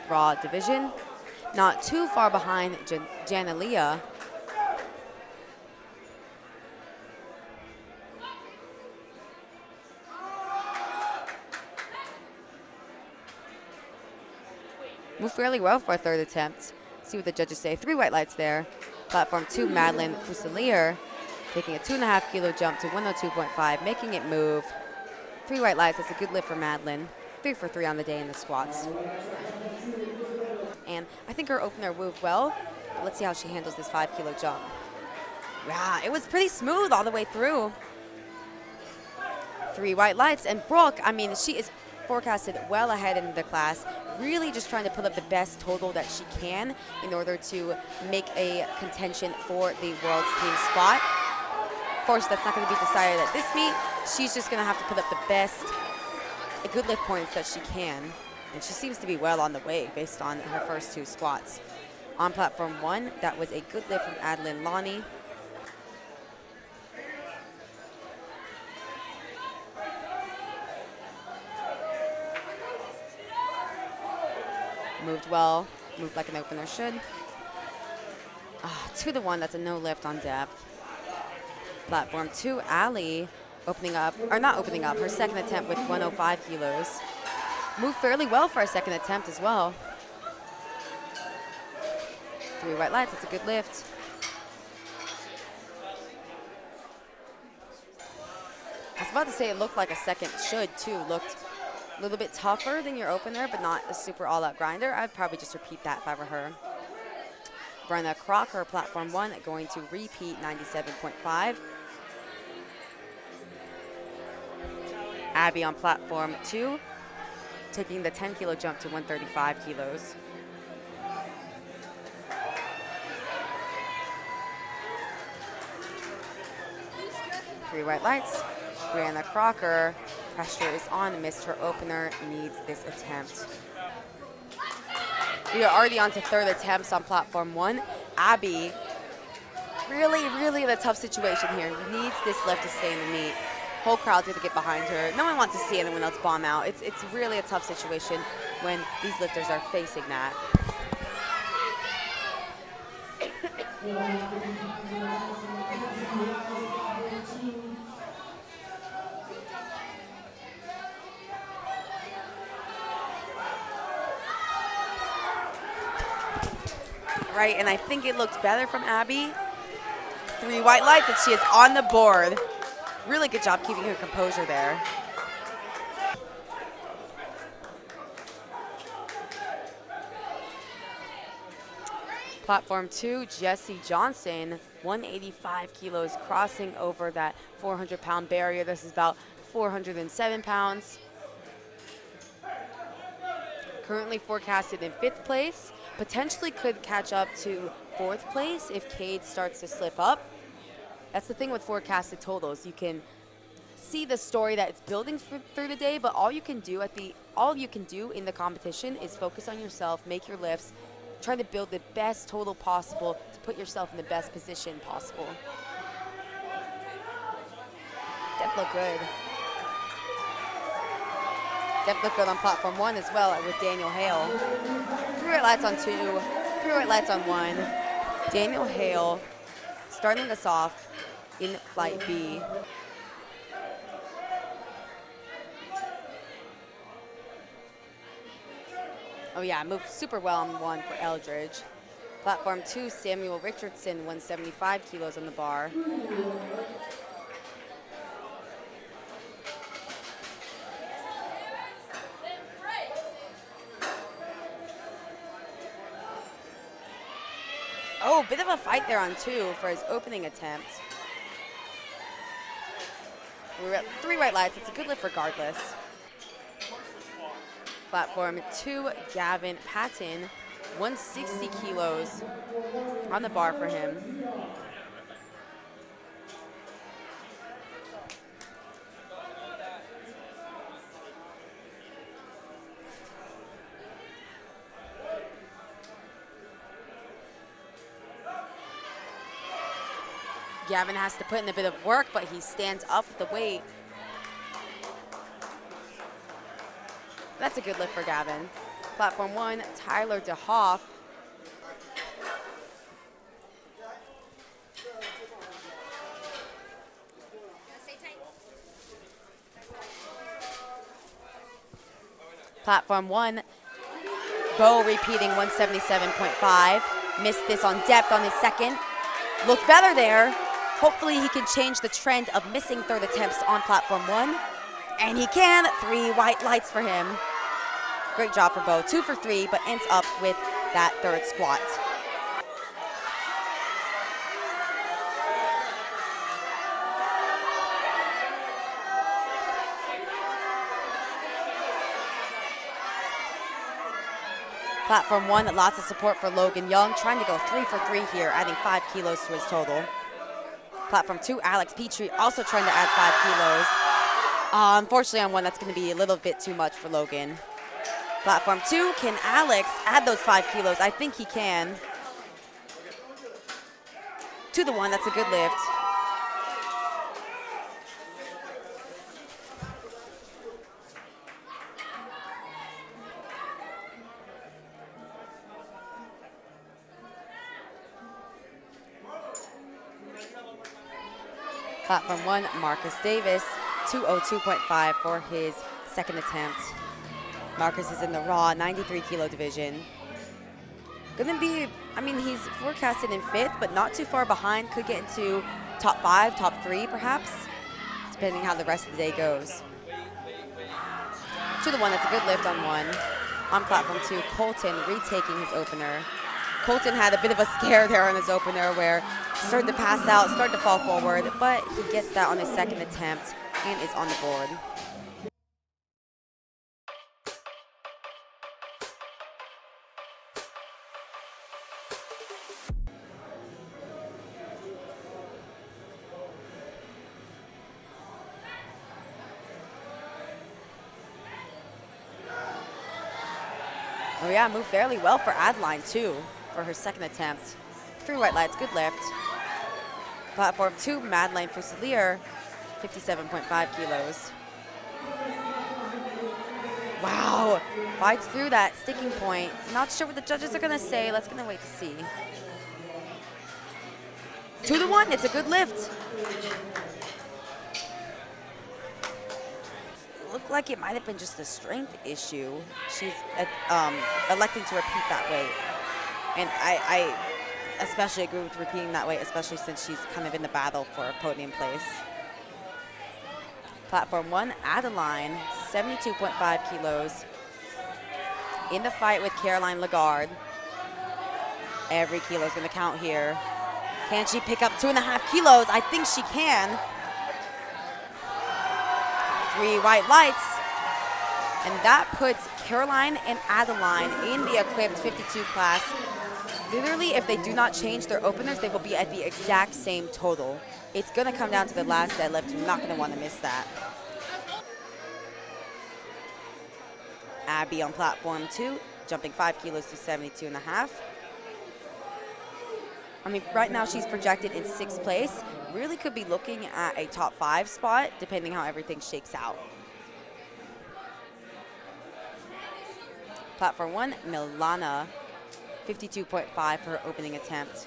raw division. Not too far behind Janalia. Moved fairly well for a third attempt. See what the judges say. 3 white lights there. Platform 2, Madeline Fusilier, taking a 2.5 kilo jump to 102.5, making it move. 3 white lights, that's a good lift for Madeline. 3 for 3 on the day in the squats. And I think her opener moved well, but let's see how she handles this 5 kilo jump. Yeah, it was pretty smooth all the way through. 3 white lights, and Brooke, I mean, she is forecasted well ahead in the class, really just trying to put up the best total that she can in order to make a contention for the world's team spot. Of course, that's not going to be decided at this meet. She's just going to have to put up the best good lift points that she can, and she seems to be well on the way based on her first 2 squats. On platform 1, that was a good lift from Adeline Lonnie. Moved well, moved like an opener should. 2 to 1, that's a no lift on depth. Platform 2, Allie, opening up, or not opening up, her second attempt with 105 kilos. Moved fairly well for a second attempt as well. 3 white lights, that's a good lift. I was about to say it looked like a second should too. Looked a little bit tougher than your opener, but not a super all-out grinder. I'd probably just repeat that if I were her. Brenna Crocker, platform 1, going to repeat 97.5. Abby on platform 2, taking the 10 kilo jump to 135 kilos. Three white lights. Brianna Crocker, pressure is on, missed her opener, needs this attempt. We are already on to third attempts on platform 1. Abby, really in a tough situation here. Needs this lift to stay in the meet. Whole crowd's going to get behind her. No one wants to see anyone else bomb out. It's really a tough situation when these lifters are facing that. Right, and I think it looked better from Abby. 3 white lights, and she is on the board. Really good job keeping her composure there. Platform 2, Jessie Johnson, 185 kilos, crossing over that 400-pound barrier. This is about 407 pounds. Currently forecasted in 5th place. Potentially could catch up to 4th place if Cade starts to slip up. That's the thing with forecasted totals. You can see the story that it's building through the day, but all you can do in the competition is focus on yourself, make your lifts, try to build the best total possible to put yourself in the best position possible. Depth looked good. Depth looked good on platform 1 as well with Daniel Hale. 3 white lights on 2, 3 white lights on 1. Daniel Hale starting us off in flight B. Oh yeah, moved super well on 1 for Eldridge. Platform 2, Samuel Richardson, 175 kilos on the bar. Oh, bit of a fight there on 2 for his opening attempt. We're at 3 white lights. It's a good lift regardless. Platform 2, Gavin Patton, 160 kilos on the bar for him. Gavin has to put in a bit of work, but he stands up with the weight. That's a good lift for Gavin. Platform 1, Tyler DeHoff. Platform 1, Bo repeating 177.5. Missed this on depth on his second. Looked better there. Hopefully he can change the trend of missing third attempts on Platform 1. And he can. 3 white lights for him. Great job for Bo. 2 for 3, but ends up with that third squat. Platform 1, lots of support for Logan Young, trying to go 3 for 3 here, adding 5 kilos to his total. Platform 2, Alex Petrie, also trying to add 5 kilos. Unfortunately on 1, that's going to be a little bit too much for Logan. Platform 2, can Alex add those 5 kilos? I think he can. To the 1, that's a good lift. Platform 1, Marcus Davis, 202.5 for his second attempt. Marcus is in the raw 93 kilo division. Gonna be, I mean, he's forecasted in 5th, but not too far behind. Could get into top 5, top 3 perhaps, depending how the rest of the day goes. To the 1, that's a good lift on 1. On Platform 2, Colton retaking his opener. Colton had a bit of a scare there on his opener where he started to pass out, started to fall forward, but he gets that on his second attempt and is on the board. Oh yeah, moved fairly well for Adeline too, for her second attempt. 3 white lights, good lift. Platform 2, Madeleine Fusilier, 57.5 kilos. Wow, fights through that sticking point. Not sure what the judges are gonna say. Let's gonna wait to see. To the 1, it's a good lift. Looked like it might have been just a strength issue. She's electing to repeat that weight. And I especially agree with repeating that weight, especially since she's kind of in the battle for a podium place. Platform 1, Adeline, 72.5 kilos. In the fight with Caroline Lagarde. Every kilo is gonna count here. Can she pick up 2.5 kilos? I think she can. 3 white lights. And that puts Caroline and Adeline in the equipped 52 class. Literally, if they do not change their openers, they will be at the exact same total. It's gonna come down to the last deadlift. You're not gonna wanna miss that. Abby on Platform 2, jumping 5 kilos to 72.5. I mean, right now she's projected in 6th place. Really could be looking at a top 5 spot, depending how everything shakes out. Platform 1, Milana, 52.5 for her opening attempt.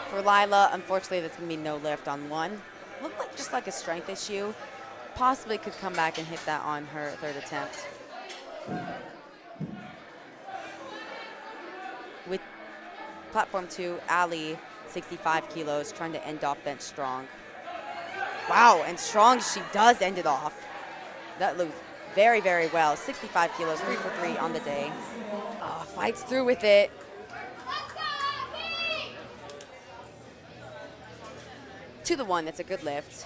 For Lila, unfortunately, there's gonna be no lift on 1. Looked like just like a strength issue. Possibly could come back and hit that on her 3rd attempt. With Platform 2, Ali, 65 kilos, trying to end off bench strong. Wow, and strong she does end it off. That looked very, very well. 65 kilos, 3 for 3 on the day. Oh, fights through with it. To the 1, that's a good lift.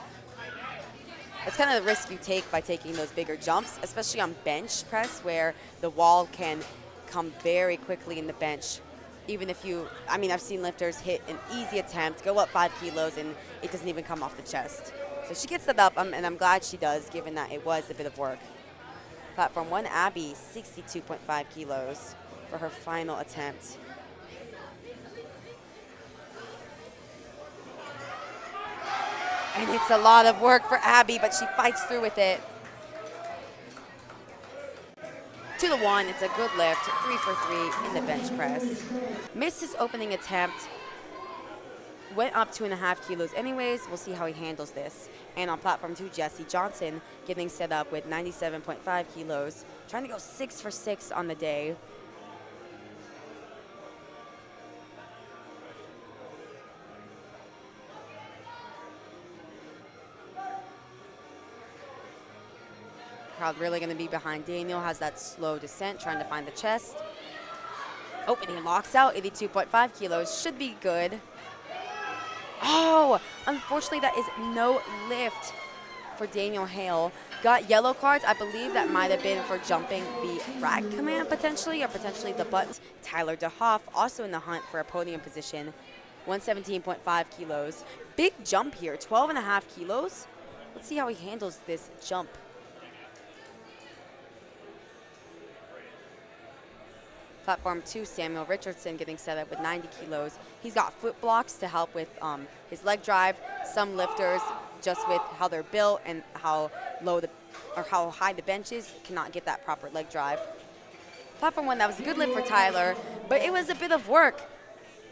That's kind of the risk you take by taking those bigger jumps, especially on bench press where the wall can come very quickly in the bench. Even if you, I mean, I've seen lifters hit an easy attempt, go up 5 kilos, and it doesn't even come off the chest. So she gets that up, and I'm glad she does, given that it was a bit of work. Platform 1, Abby, 62.5 kilos for her final attempt. And it's a lot of work for Abby, but she fights through with it. To the 1, it's a good lift, 3 for 3 in the bench press. Missed his opening attempt, went up 2.5 kilos anyways. We'll see how he handles this. And on platform 2, Jesse Johnson getting set up with 97.5 kilos, trying to go 6 for 6 on the day. Crowd really going to be behind Daniel, has that slow descent, trying to find the chest. Opening locks out, 82.5 kilos, should be good. Oh, unfortunately that is no lift for Daniel Hale. Got yellow cards, I believe that might have been for jumping the rack command potentially, or potentially the buttons. Tyler DeHoff also in the hunt for a podium position, 117.5 kilos. Big jump here, 12.5 kilos. Let's see how he handles this jump. Platform 2, Samuel Richardson getting set up with 90 kilos. He's got foot blocks to help with his leg drive. Some lifters, just with how they're built and how low or how high the bench is, cannot get that proper leg drive. Platform 1, that was a good lift for Tyler, but it was a bit of work.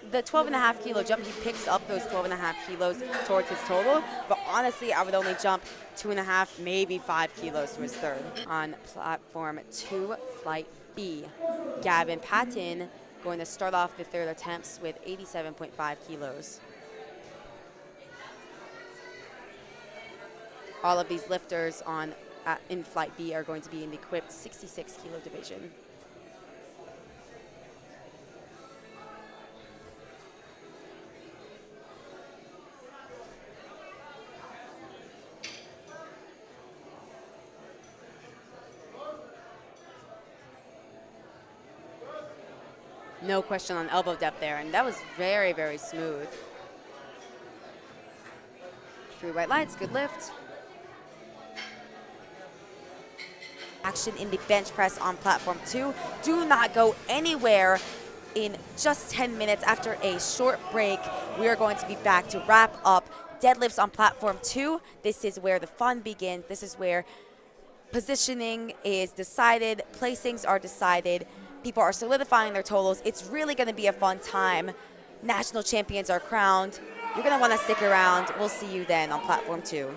The 12.5 kilo jump, he picks up those 12.5 kilos towards his total, but honestly, I would only jump 2.5, maybe 5 kilos to his third. On platform 2, flight B, Gavin Patton going to start off the third attempts with 87.5 kilos. All of these lifters in flight B are going to be in the equipped 66 kilo division. No question on elbow depth there, and that was very, very smooth. 3 white lights, good lift. Action in the bench press on platform 2. Do not go anywhere. In just 10 minutes after a short break, we are going to be back to wrap up deadlifts on platform 2. This is where the fun begins. This is where positioning is decided, placings are decided, people are solidifying their totals. It's really going to be a fun time. National champions are crowned. You're going to want to stick around. We'll see you then on platform 2.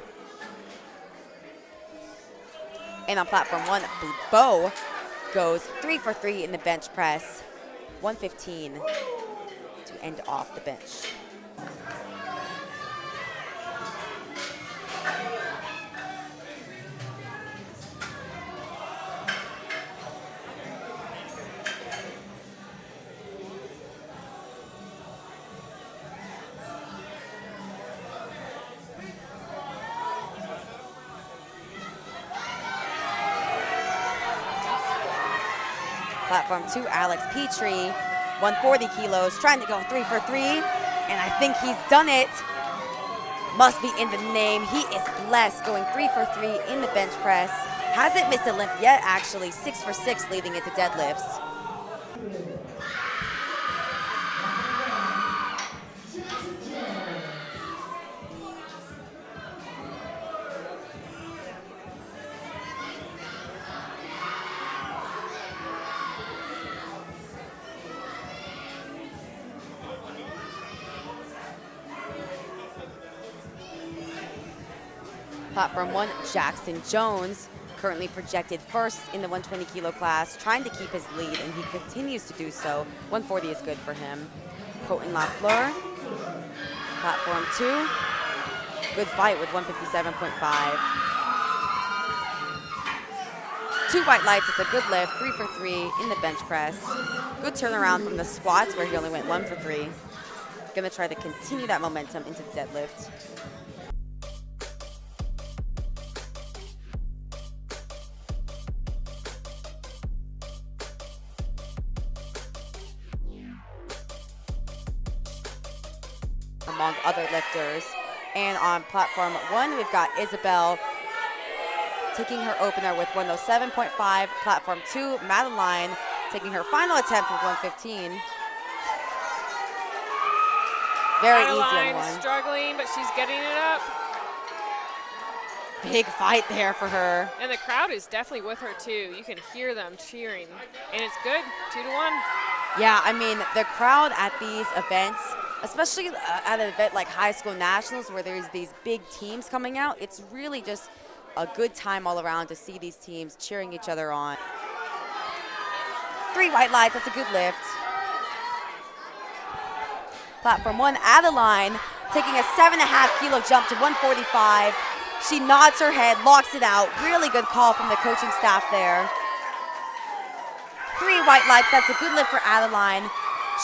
And on platform 1, Bo goes 3 for 3 in the bench press, 115 to end off the bench. Platform 2, Alex Petrie, 140 kilos, trying to go 3 for 3, and I think he's done it. Must be in the name. He is blessed, going 3 for 3 in the bench press. Hasn't missed a lift yet, actually. 6 for 6, leading into deadlifts. Platform 1, Jackson Jones, currently projected first in the 120 kilo class, trying to keep his lead, and he continues to do so. 140 is good for him. Coton Lafleur, platform 2, good fight with 157.5. 2 white lights, it's a good lift, 3 for 3 in the bench press. Good turnaround from the squats where he only went 1 for 3. Gonna try to continue that momentum into the deadlift. Among other lifters. And on platform 1, we've got Isabel taking her opener with 107.5. Platform 2, Madeline taking her final attempt with 115. Very easy on one. Struggling, but she's getting it up. big fight there for her. And the crowd is definitely with her too. You can hear them cheering, and it's good, 2-1. Yeah, I mean, the crowd at these events, especially at an event like High School Nationals where there's these big teams coming out, it's really just a good time all around to see these teams cheering each other on. 3 white lights, that's a good lift. Platform 1, Adeline, taking a 7.5 kilo jump to 145. She nods her head, locks it out. Really good call from the coaching staff there. 3 white lights, that's a good lift for Adeline.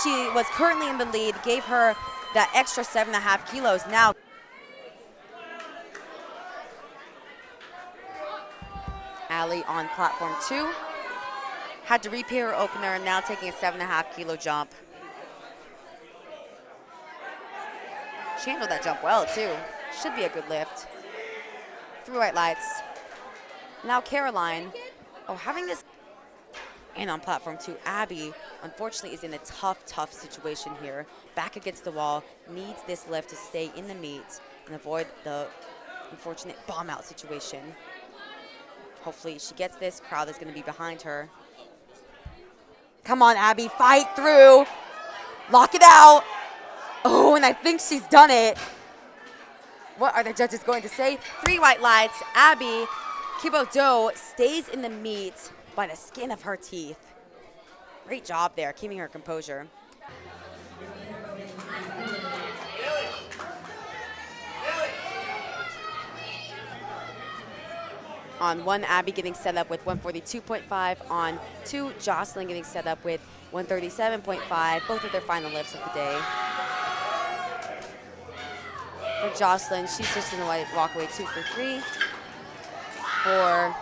She was currently in the lead, gave her that extra 7.5 kilos. Now, Allie on platform 2. Had to repeat her opener and now taking a 7.5 kilo jump. She handled that jump well too. Should be a good lift. 3 white lights. Now Caroline, having this. And on platform 2, Abby, unfortunately, is in a tough situation here. Back against the wall, needs this lift to stay in the meet and avoid the unfortunate bomb out situation. Hopefully she gets this. Crowd is going to be behind her. Come on, Abby, fight through. Lock it out. Oh, and I think she's done it. What are the judges going to say? 3 white lights. Abby Kibodo stays in the meet by the skin of her teeth. Great job there, keeping her composure. On 1, Abby getting set up with 142.5. On 2, Jocelyn getting set up with 137.5. Both of their final lifts of the day. For Jocelyn, she's just going to walk away 2 for 3. For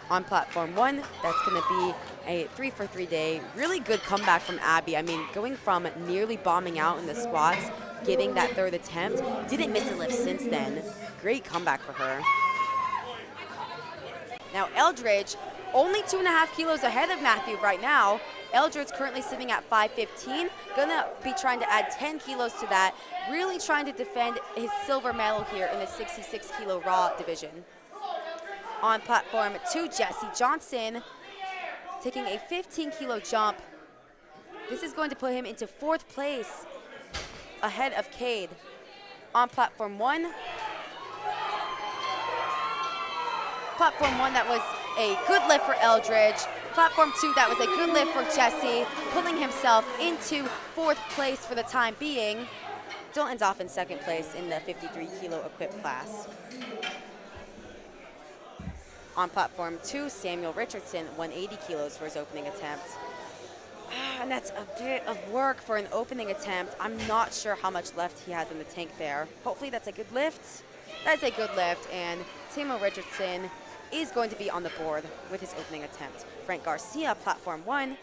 on platform 1, that's going to be a 3 for 3 day. Really good comeback from Abby. I mean, going from nearly bombing out in the squats, getting that 3rd attempt, didn't miss a lift since then. Great comeback for her. Now Eldridge, only 2.5 kilos ahead of Matthew right now. Eldridge currently sitting at 515. Gonna be trying to add 10 kilos to that. Really trying to defend his silver medal here in the 66 kilo raw division. On platform 2, Jesse Johnson taking a 15 kilo jump. This is going to put him into 4th place ahead of Cade. On platform 1, that was a good lift for Eldridge. Platform 2, that was a good lift for Jesse, pulling himself into 4th place for the time being. Still ends off in 2nd place in the 53 kilo equipped class. On platform 2, Samuel Richardson, 180 kilos for his opening attempt. And that's a bit of work for an opening attempt. I'm not sure how much left he has in the tank there. Hopefully that's a good lift. That's a good lift, and Samuel Richardson is going to be on the board with his opening attempt. Frank Garcia, platform 1.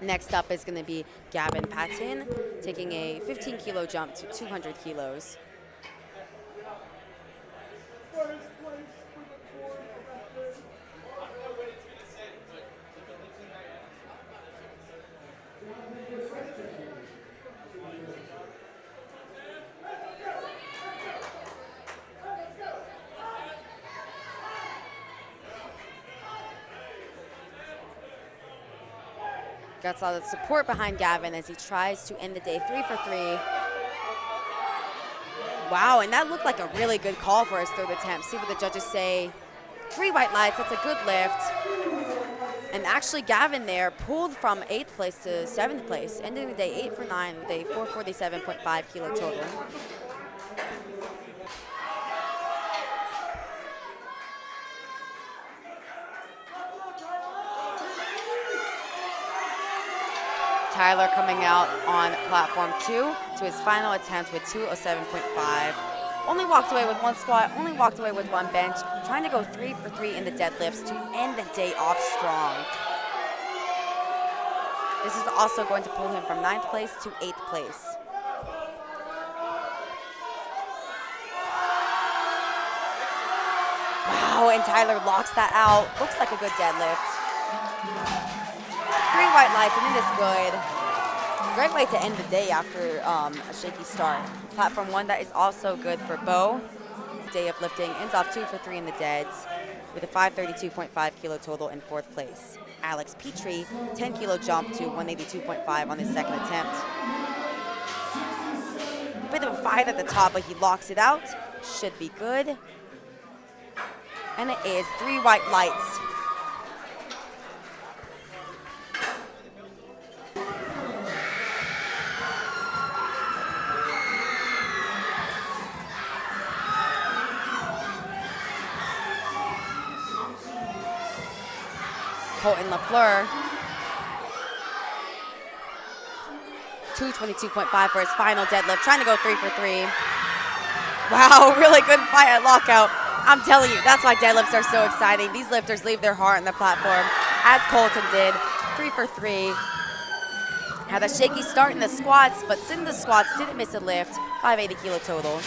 Next up is going to be Gavin Patton, taking a 15 kilo jump to 200 kilos. Got a lot of support behind Gavin as he tries to end the day 3 for 3. Wow, and that looked like a really good call for his 3rd attempt. See what the judges say. 3 white lights, that's a good lift. And actually Gavin there pulled from 8th place to 7th place, ending the day 8 for 9 with a 447.5 kilo total. Tyler coming out on platform 2 to his final attempt with 207.5. Only walked away with 1 squat, only walked away with 1 bench, trying to go 3 for 3 in the deadlifts to end the day off strong. This is also going to pull him from 9th place to 8th place. Wow, and Tyler locks that out. Looks like a good deadlift. 3 white lights, and it is good. Great way to end the day after a shaky start. Platform 1, that is also good for Bo. day of lifting, ends off 2 for 3 in the deads with a 532.5 kilo total in 4th place. Alex Petrie, 10 kilo jump to 182.5 on his second attempt. Bit of a fight at the top, but he locks it out. Should be good. And it is 3 white lights. Colton LaFleur, 222.5 for his final deadlift, trying to go 3 for 3. Wow, really good fight at lockout. I'm telling you, that's why deadlifts are so exciting. These lifters leave their heart on the platform, as Colton did, 3 for 3. Had a shaky start in the squats, but in the squats, didn't miss a lift, 580 kilo total.